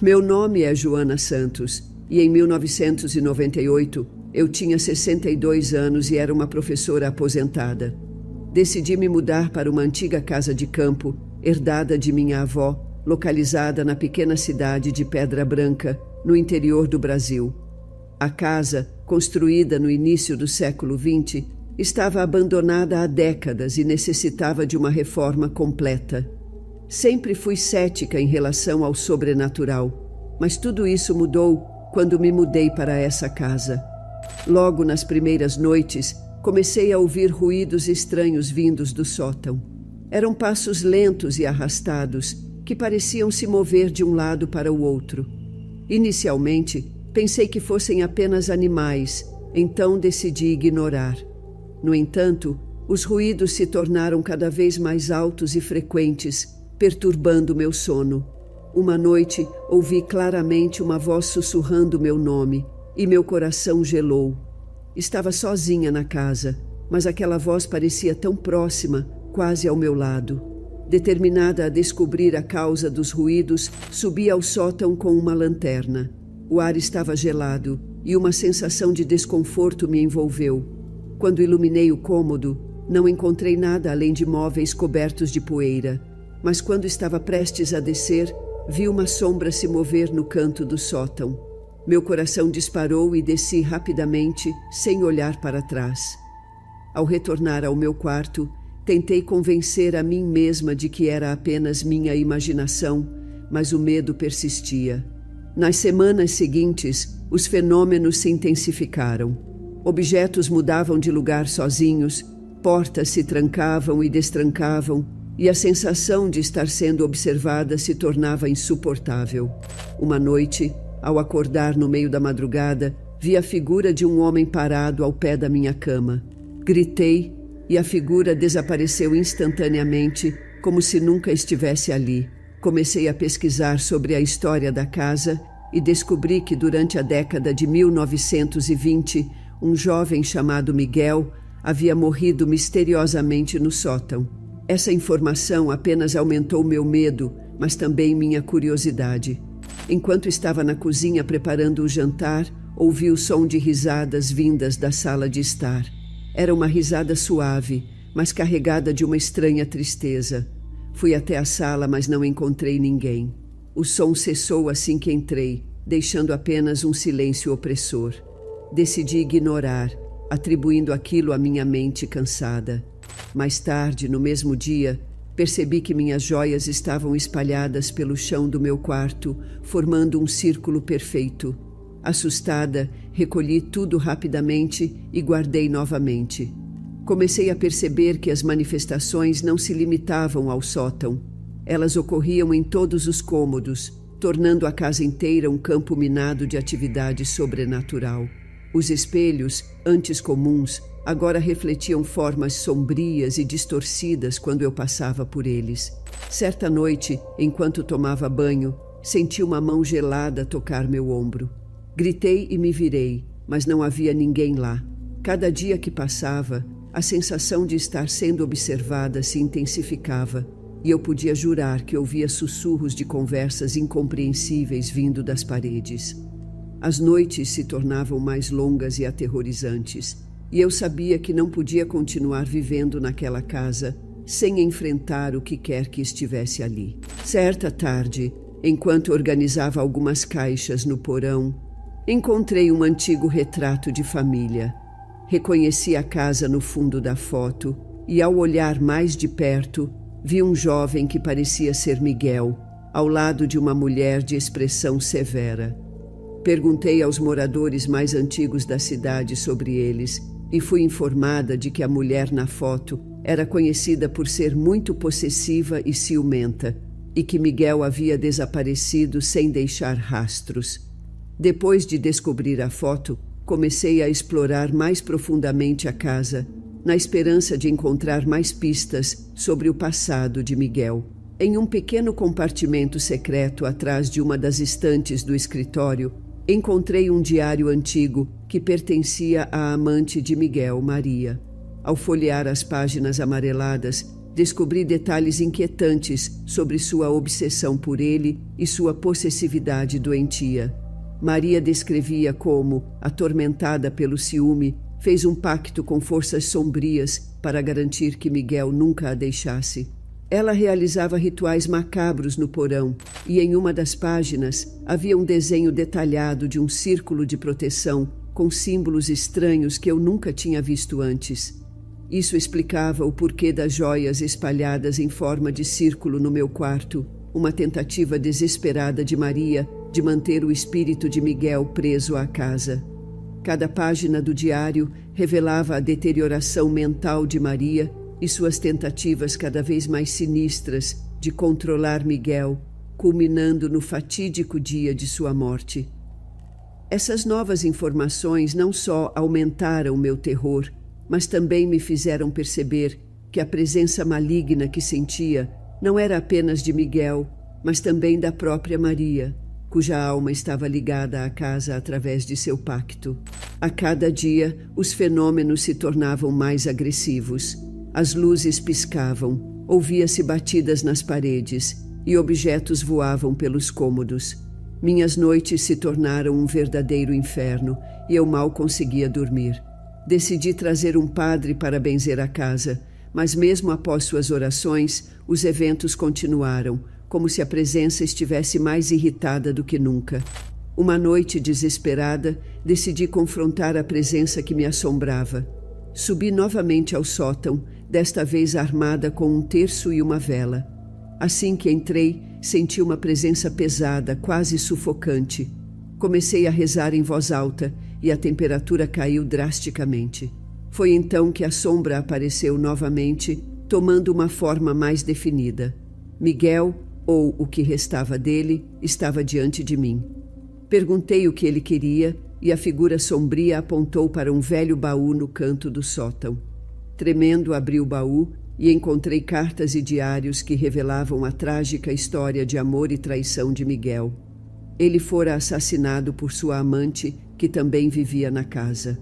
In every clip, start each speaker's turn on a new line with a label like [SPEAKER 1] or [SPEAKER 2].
[SPEAKER 1] Meu nome é Joana Santos e em 1998 eu tinha 62 anos e era uma professora aposentada. Decidi me mudar para uma antiga casa de campo, herdada de minha avó, localizada na pequena cidade de Pedra Branca, no interior do Brasil. A casa, construída no início do século XX, estava abandonada há décadas e necessitava de uma reforma completa. Sempre fui cética em relação ao sobrenatural, mas tudo isso mudou quando me mudei para essa casa. Logo nas primeiras noites, comecei a ouvir ruídos estranhos vindos do sótão. Eram passos lentos e arrastados, que pareciam se mover de um lado para o outro. Inicialmente, pensei que fossem apenas animais, então decidi ignorar. No entanto, os ruídos se tornaram cada vez mais altos e frequentes, perturbando meu sono. Uma noite, ouvi claramente uma voz sussurrando meu nome, e meu coração gelou. Estava sozinha na casa, mas aquela voz parecia tão próxima, quase ao meu lado. Determinada a descobrir a causa dos ruídos, subi ao sótão com uma lanterna. O ar estava gelado e uma sensação de desconforto me envolveu. Quando iluminei o cômodo, não encontrei nada além de móveis cobertos de poeira. Mas quando estava prestes a descer, vi uma sombra se mover no canto do sótão. Meu coração disparou e desci rapidamente, sem olhar para trás. Ao retornar ao meu quarto, tentei convencer a mim mesma de que era apenas minha imaginação, mas o medo persistia. Nas semanas seguintes, os fenômenos se intensificaram. Objetos mudavam de lugar sozinhos, portas se trancavam e destrancavam, e a sensação de estar sendo observada se tornava insuportável. Uma noite, ao acordar no meio da madrugada, vi a figura de um homem parado ao pé da minha cama. Gritei e a figura desapareceu instantaneamente, como se nunca estivesse ali. Comecei a pesquisar sobre a história da casa e descobri que durante a década de 1920, um jovem chamado Miguel havia morrido misteriosamente no sótão. Essa informação apenas aumentou meu medo, mas também minha curiosidade. Enquanto estava na cozinha preparando o jantar, ouvi o som de risadas vindas da sala de estar. Era uma risada suave, mas carregada de uma estranha tristeza. Fui até a sala, mas não encontrei ninguém. O som cessou assim que entrei, deixando apenas um silêncio opressor. Decidi ignorar, atribuindo aquilo à minha mente cansada. Mais tarde, no mesmo dia, percebi que minhas joias estavam espalhadas pelo chão do meu quarto, formando um círculo perfeito. Assustada, recolhi tudo rapidamente e guardei novamente. Comecei a perceber que as manifestações não se limitavam ao sótão. Elas ocorriam em todos os cômodos, tornando a casa inteira um campo minado de atividade sobrenatural. Os espelhos, antes comuns, agora refletiam formas sombrias e distorcidas quando eu passava por eles. Certa noite, enquanto tomava banho, senti uma mão gelada tocar meu ombro. Gritei e me virei, mas não havia ninguém lá. Cada dia que passava, a sensação de estar sendo observada se intensificava, e eu podia jurar que ouvia sussurros de conversas incompreensíveis vindo das paredes. As noites se tornavam mais longas e aterrorizantes, e eu sabia que não podia continuar vivendo naquela casa sem enfrentar o que quer que estivesse ali. Certa tarde, enquanto organizava algumas caixas no porão, encontrei um antigo retrato de família. Reconheci a casa no fundo da foto e, ao olhar mais de perto, vi um jovem que parecia ser Miguel, ao lado de uma mulher de expressão severa. Perguntei aos moradores mais antigos da cidade sobre eles e fui informada de que a mulher na foto era conhecida por ser muito possessiva e ciumenta e que Miguel havia desaparecido sem deixar rastros. Depois de descobrir a foto, comecei a explorar mais profundamente a casa, na esperança de encontrar mais pistas sobre o passado de Miguel. Em um pequeno compartimento secreto atrás de uma das estantes do escritório, encontrei um diário antigo que pertencia à amante de Miguel, Maria. Ao folhear as páginas amareladas, descobri detalhes inquietantes sobre sua obsessão por ele e sua possessividade doentia. Maria descrevia como, atormentada pelo ciúme, fez um pacto com forças sombrias para garantir que Miguel nunca a deixasse. Ela realizava rituais macabros no porão e em uma das páginas havia um desenho detalhado de um círculo de proteção com símbolos estranhos que eu nunca tinha visto antes. Isso explicava o porquê das joias espalhadas em forma de círculo no meu quarto, uma tentativa desesperada de Maria de manter o espírito de Miguel preso à casa. Cada página do diário revelava a deterioração mental de Maria e suas tentativas cada vez mais sinistras de controlar Miguel, culminando no fatídico dia de sua morte. Essas novas informações não só aumentaram meu terror, mas também me fizeram perceber que a presença maligna que sentia não era apenas de Miguel, mas também da própria Maria, cuja alma estava ligada à casa através de seu pacto. A cada dia, os fenômenos se tornavam mais agressivos. As luzes piscavam, ouvia-se batidas nas paredes e objetos voavam pelos cômodos. Minhas noites se tornaram um verdadeiro inferno e eu mal conseguia dormir. Decidi trazer um padre para benzer a casa, mas mesmo após suas orações, os eventos continuaram, como se a presença estivesse mais irritada do que nunca. Uma noite desesperada, decidi confrontar a presença que me assombrava. Subi novamente ao sótão, desta vez armada com um terço e uma vela. Assim que entrei, senti uma presença pesada, quase sufocante. Comecei a rezar em voz alta e a temperatura caiu drasticamente. Foi então que a sombra apareceu novamente, tomando uma forma mais definida. Miguel, ou o que restava dele, estava diante de mim. Perguntei o que ele queria e a figura sombria apontou para um velho baú no canto do sótão. Tremendo, abri o baú e encontrei cartas e diários que revelavam a trágica história de amor e traição de Miguel. Ele fora assassinado por sua amante, que também vivia na casa.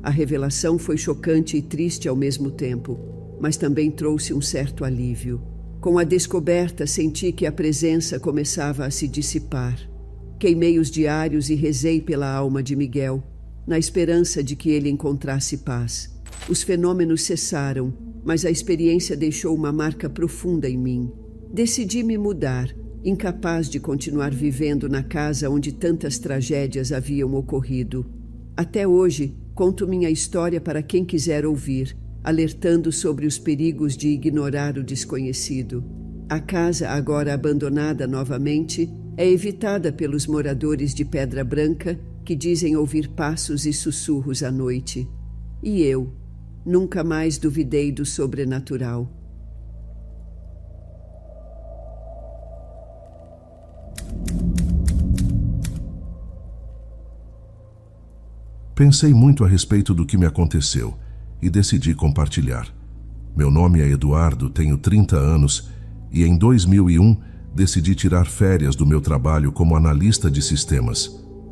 [SPEAKER 1] A revelação foi chocante e triste ao mesmo tempo, mas também trouxe um certo alívio. Com a descoberta, senti que a presença começava a se dissipar. Queimei os diários e rezei pela alma de Miguel, na esperança de que ele encontrasse paz. Os fenômenos cessaram, mas a experiência deixou uma marca profunda em mim. Decidi me mudar, incapaz de continuar vivendo na casa onde tantas tragédias haviam ocorrido. Até hoje, conto minha história para quem quiser ouvir, alertando sobre os perigos de ignorar o desconhecido. A casa, agora abandonada novamente, é evitada pelos moradores de Pedra Branca, que dizem ouvir passos e sussurros à noite. E eu nunca mais duvidei do sobrenatural.
[SPEAKER 2] Pensei muito a respeito do que me aconteceu e decidi compartilhar. Meu nome é Eduardo, tenho 30 anos e em 2001 decidi tirar férias do meu trabalho como analista de sistemas.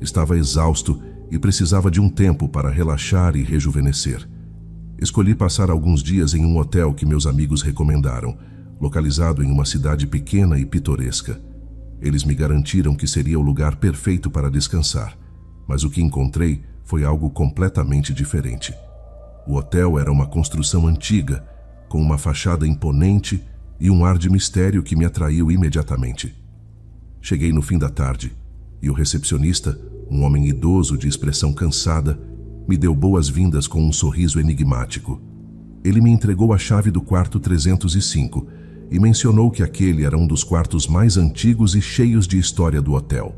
[SPEAKER 2] Estava exausto e precisava de um tempo para relaxar e rejuvenescer. Escolhi passar alguns dias em um hotel que meus amigos recomendaram, localizado em uma cidade pequena e pitoresca. Eles me garantiram que seria o lugar perfeito para descansar, mas o que encontrei foi algo completamente diferente. O hotel era uma construção antiga, com uma fachada imponente e um ar de mistério que me atraiu imediatamente. Cheguei no fim da tarde e o recepcionista, um homem idoso de expressão cansada, me deu boas-vindas com um sorriso enigmático. Ele me entregou a chave do quarto 305 e mencionou que aquele era um dos quartos mais antigos e cheios de história do hotel.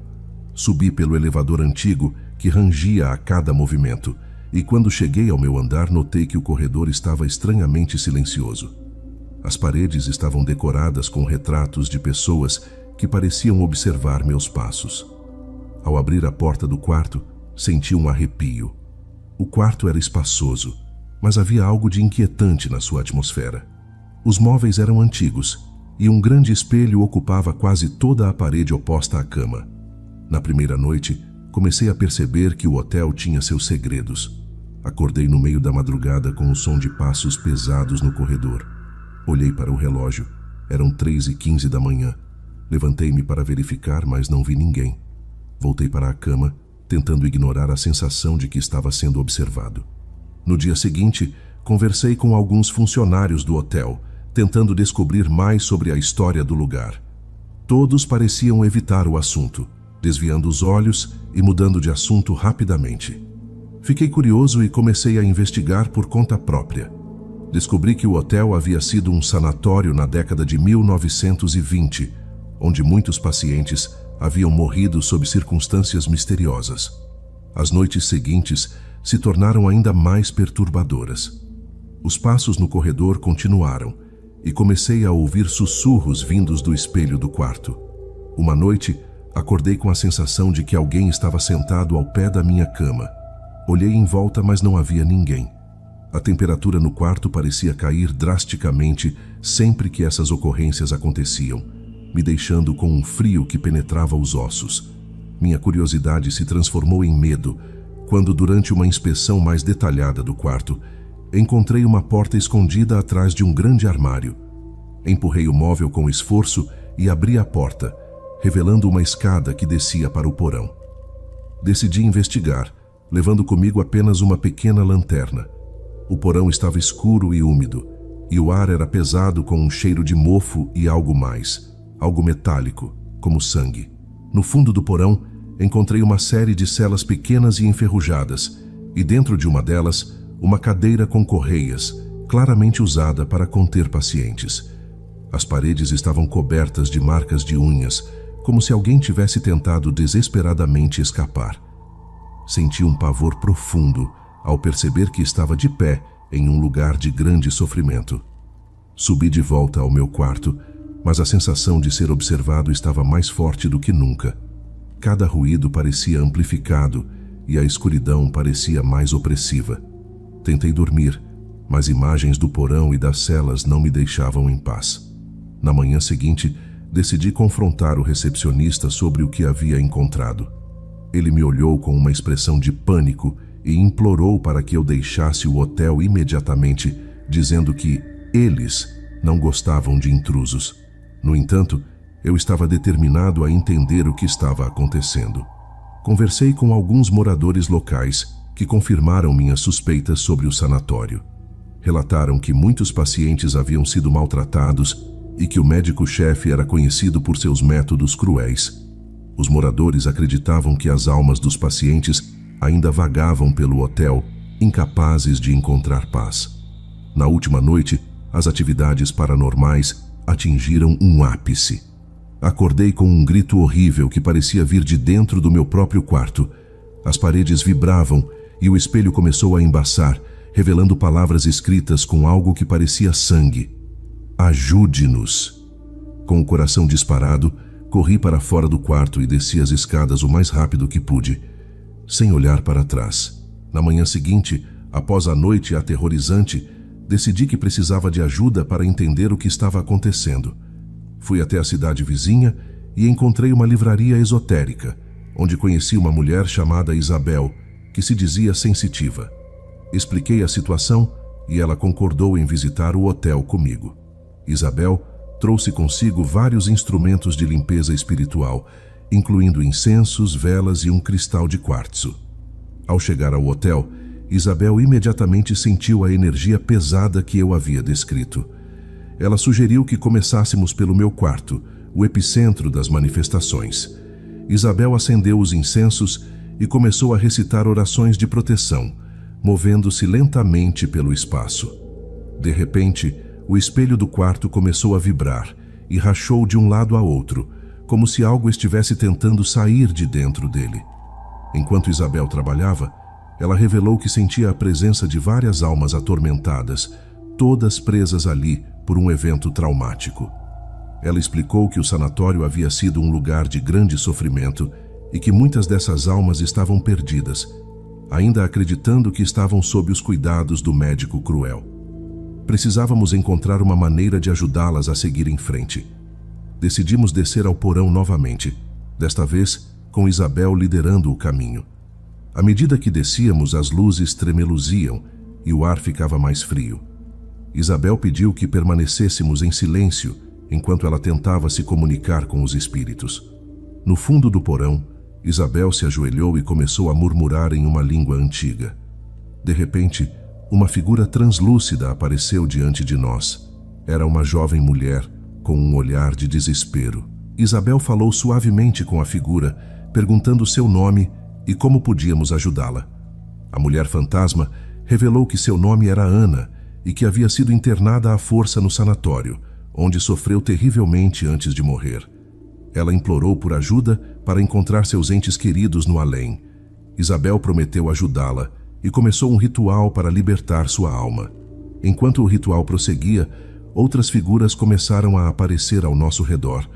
[SPEAKER 2] Subi pelo elevador antigo que rangia a cada movimento e quando cheguei ao meu andar notei que o corredor estava estranhamente silencioso. As paredes estavam decoradas com retratos de pessoas que pareciam observar meus passos. Ao abrir a porta do quarto, senti um arrepio. O quarto era espaçoso, mas havia algo de inquietante na sua atmosfera. Os móveis eram antigos e um grande espelho ocupava quase toda a parede oposta à cama. Na primeira noite, comecei a perceber que o hotel tinha seus segredos. Acordei no meio da madrugada com o som de passos pesados no corredor. Olhei para o relógio. Eram 3h15 da manhã. Levantei-me para verificar, mas não vi ninguém. Voltei para a cama, tentando ignorar a sensação de que estava sendo observado. No dia seguinte, conversei com alguns funcionários do hotel, tentando descobrir mais sobre a história do lugar. Todos pareciam evitar o assunto, desviando os olhos e mudando de assunto rapidamente. Fiquei curioso e comecei a investigar por conta própria. Descobri que o hotel havia sido um sanatório na década de 1920, onde muitos pacientes haviam morrido sob circunstâncias misteriosas. As noites seguintes se tornaram ainda mais perturbadoras. Os passos no corredor continuaram e comecei a ouvir sussurros vindos do espelho do quarto. Uma noite, acordei com a sensação de que alguém estava sentado ao pé da minha cama. Olhei em volta, mas não havia ninguém. A temperatura no quarto parecia cair drasticamente sempre que essas ocorrências aconteciam, me deixando com um frio que penetrava os ossos. Minha curiosidade se transformou em medo quando, durante uma inspeção mais detalhada do quarto, encontrei uma porta escondida atrás de um grande armário. Empurrei o móvel com esforço e abri a porta, revelando uma escada que descia para o porão. Decidi investigar, levando comigo apenas uma pequena lanterna. O porão estava escuro e úmido, e o ar era pesado com um cheiro de mofo e algo mais, algo metálico, como sangue. No fundo do porão, encontrei uma série de celas pequenas e enferrujadas, e dentro de uma delas, uma cadeira com correias, claramente usada para conter pacientes. As paredes estavam cobertas de marcas de unhas, como se alguém tivesse tentado desesperadamente escapar. Senti um pavor profundo ao perceber que estava de pé em um lugar de grande sofrimento. Subi de volta ao meu quarto, mas a sensação de ser observado estava mais forte do que nunca. Cada ruído parecia amplificado e a escuridão parecia mais opressiva. Tentei dormir, mas imagens do porão e das celas não me deixavam em paz. Na manhã seguinte, decidi confrontar o recepcionista sobre o que havia encontrado. Ele me olhou com uma expressão de pânico e implorou para que eu deixasse o hotel imediatamente, dizendo que eles não gostavam de intrusos. No entanto, eu estava determinado a entender o que estava acontecendo. Conversei com alguns moradores locais que confirmaram minhas suspeitas sobre o sanatório. Relataram que muitos pacientes haviam sido maltratados e que o médico-chefe era conhecido por seus métodos cruéis. Os moradores acreditavam que as almas dos pacientes ainda vagavam pelo hotel, incapazes de encontrar paz. Na última noite, as atividades paranormais atingiram um ápice. Acordei com um grito horrível que parecia vir de dentro do meu próprio quarto. As paredes vibravam e o espelho começou a embaçar, revelando palavras escritas com algo que parecia sangue. Ajude-nos! Com o coração disparado, corri para fora do quarto e desci as escadas o mais rápido que pude, sem olhar para trás. Na manhã seguinte, após a noite aterrorizante, decidi que precisava de ajuda para entender o que estava acontecendo. Fui até a cidade vizinha e encontrei uma livraria esotérica, onde conheci uma mulher chamada Isabel, que se dizia sensitiva. Expliquei a situação e ela concordou em visitar o hotel comigo. Isabel trouxe consigo vários instrumentos de limpeza espiritual, incluindo incensos, velas e um cristal de quartzo. Ao chegar ao hotel, Isabel imediatamente sentiu a energia pesada que eu havia descrito. Ela sugeriu que começássemos pelo meu quarto, o epicentro das manifestações. Isabel acendeu os incensos e começou a recitar orações de proteção, movendo-se lentamente pelo espaço. De repente, o espelho do quarto começou a vibrar e rachou de um lado a outro, como se algo estivesse tentando sair de dentro dele. Enquanto Isabel trabalhava, ela revelou que sentia a presença de várias almas atormentadas, todas presas ali por um evento traumático. Ela explicou que o sanatório havia sido um lugar de grande sofrimento e que muitas dessas almas estavam perdidas, ainda acreditando que estavam sob os cuidados do médico cruel. Precisávamos encontrar uma maneira de ajudá-las a seguir em frente. Decidimos descer ao porão novamente, desta vez com Isabel liderando o caminho. À medida que descíamos, as luzes tremeluziam e o ar ficava mais frio. Isabel pediu que permanecêssemos em silêncio enquanto ela tentava se comunicar com os espíritos. No fundo do porão, Isabel se ajoelhou e começou a murmurar em uma língua antiga. De repente, uma figura translúcida apareceu diante de nós. Era uma jovem mulher, com um olhar de desespero. Isabel falou suavemente com a figura, perguntando seu nome e como podíamos ajudá-la. A mulher fantasma revelou que seu nome era Ana e que havia sido internada à força no sanatório, onde sofreu terrivelmente antes de morrer. Ela implorou por ajuda para encontrar seus entes queridos no além. Isabel prometeu ajudá-la e começou um ritual para libertar sua alma. Enquanto o ritual prosseguia, outras figuras começaram a aparecer ao nosso redor,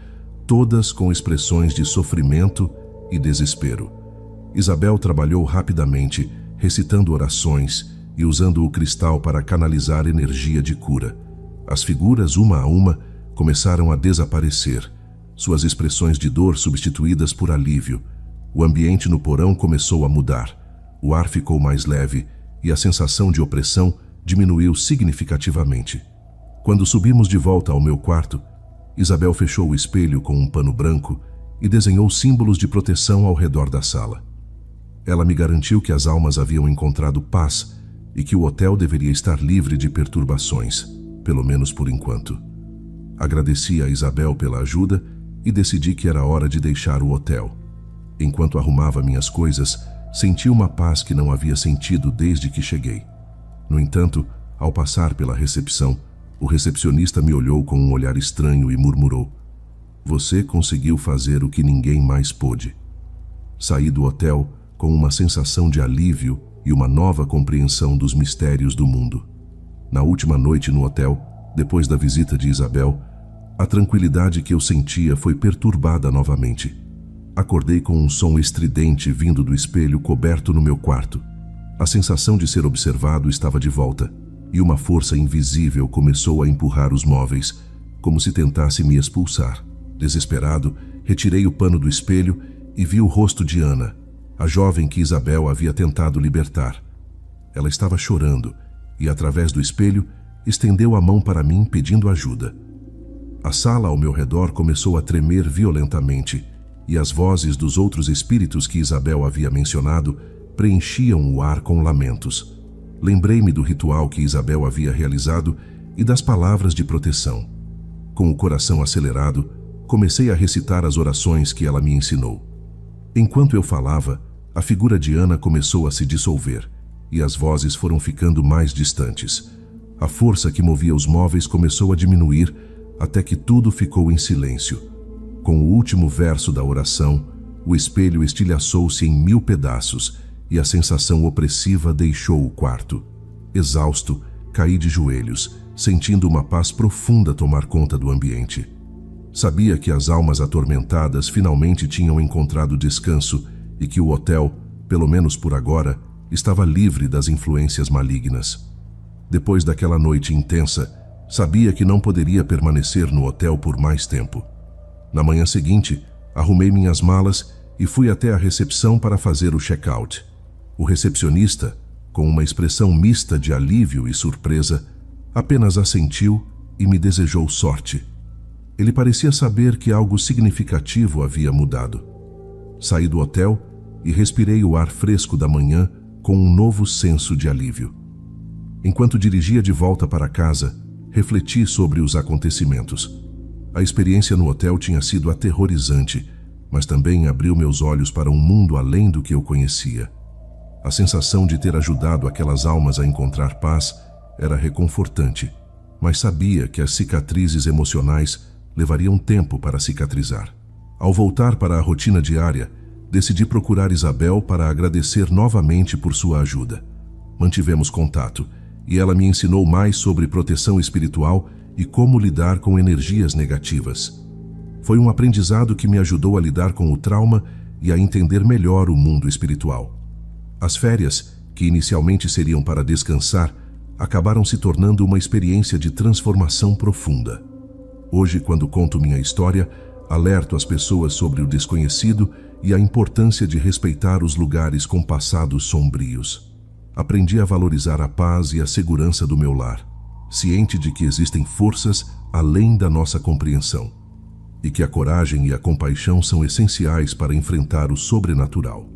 [SPEAKER 2] todas com expressões de sofrimento e desespero. Isabel trabalhou rapidamente, recitando orações e usando o cristal para canalizar energia de cura. As figuras, uma a uma, começaram a desaparecer, suas expressões de dor substituídas por alívio. O ambiente no porão começou a mudar. O ar ficou mais leve e a sensação de opressão diminuiu significativamente. Quando subimos de volta ao meu quarto, Isabel fechou o espelho com um pano branco e desenhou símbolos de proteção ao redor da sala. Ela me garantiu que as almas haviam encontrado paz e que o hotel deveria estar livre de perturbações, pelo menos por enquanto. Agradeci a Isabel pela ajuda e decidi que era hora de deixar o hotel. Enquanto arrumava minhas coisas, senti uma paz que não havia sentido desde que cheguei. No entanto, ao passar pela recepção, o recepcionista me olhou com um olhar estranho e murmurou: "Você conseguiu fazer o que ninguém mais pôde." Saí do hotel com uma sensação de alívio e uma nova compreensão dos mistérios do mundo. Na última noite no hotel, depois da visita de Isabel, a tranquilidade que eu sentia foi perturbada novamente. Acordei com um som estridente vindo do espelho coberto no meu quarto. A sensação de ser observado estava de volta, e uma força invisível começou a empurrar os móveis, como se tentasse me expulsar. Desesperado, retirei o pano do espelho e vi o rosto de Ana, a jovem que Isabel havia tentado libertar. Ela estava chorando e, através do espelho, estendeu a mão para mim pedindo ajuda. A sala ao meu redor começou a tremer violentamente e as vozes dos outros espíritos que Isabel havia mencionado preenchiam o ar com lamentos. Lembrei-me do ritual que Isabel havia realizado e das palavras de proteção. Com o coração acelerado, comecei a recitar as orações que ela me ensinou. Enquanto eu falava, a figura de Ana começou a se dissolver e as vozes foram ficando mais distantes. A força que movia os móveis começou a diminuir até que tudo ficou em silêncio. Com o último verso da oração, o espelho estilhaçou-se em 1000 pedaços e a sensação opressiva deixou o quarto. Exausto, caí de joelhos, sentindo uma paz profunda tomar conta do ambiente. Sabia que as almas atormentadas finalmente tinham encontrado descanso e que o hotel, pelo menos por agora, estava livre das influências malignas. Depois daquela noite intensa, sabia que não poderia permanecer no hotel por mais tempo. Na manhã seguinte, arrumei minhas malas e fui até a recepção para fazer o check-out. O recepcionista, com uma expressão mista de alívio e surpresa, apenas assentiu e me desejou sorte. Ele parecia saber que algo significativo havia mudado. Saí do hotel e respirei o ar fresco da manhã com um novo senso de alívio. Enquanto dirigia de volta para casa, refleti sobre os acontecimentos. A experiência no hotel tinha sido aterrorizante, mas também abriu meus olhos para um mundo além do que eu conhecia. A sensação de ter ajudado aquelas almas a encontrar paz era reconfortante, mas sabia que as cicatrizes emocionais levariam tempo para cicatrizar. Ao voltar para a rotina diária, decidi procurar Isabel para agradecer novamente por sua ajuda. Mantivemos contato e ela me ensinou mais sobre proteção espiritual e como lidar com energias negativas. Foi um aprendizado que me ajudou a lidar com o trauma e a entender melhor o mundo espiritual. As férias, que inicialmente seriam para descansar, acabaram se tornando uma experiência de transformação profunda. Hoje, quando conto minha história, alerto as pessoas sobre o desconhecido e a importância de respeitar os lugares com passados sombrios. Aprendi a valorizar a paz e a segurança do meu lar. ciente de que existem forças além da nossa compreensão e que a coragem e a compaixão são essenciais para enfrentar o sobrenatural.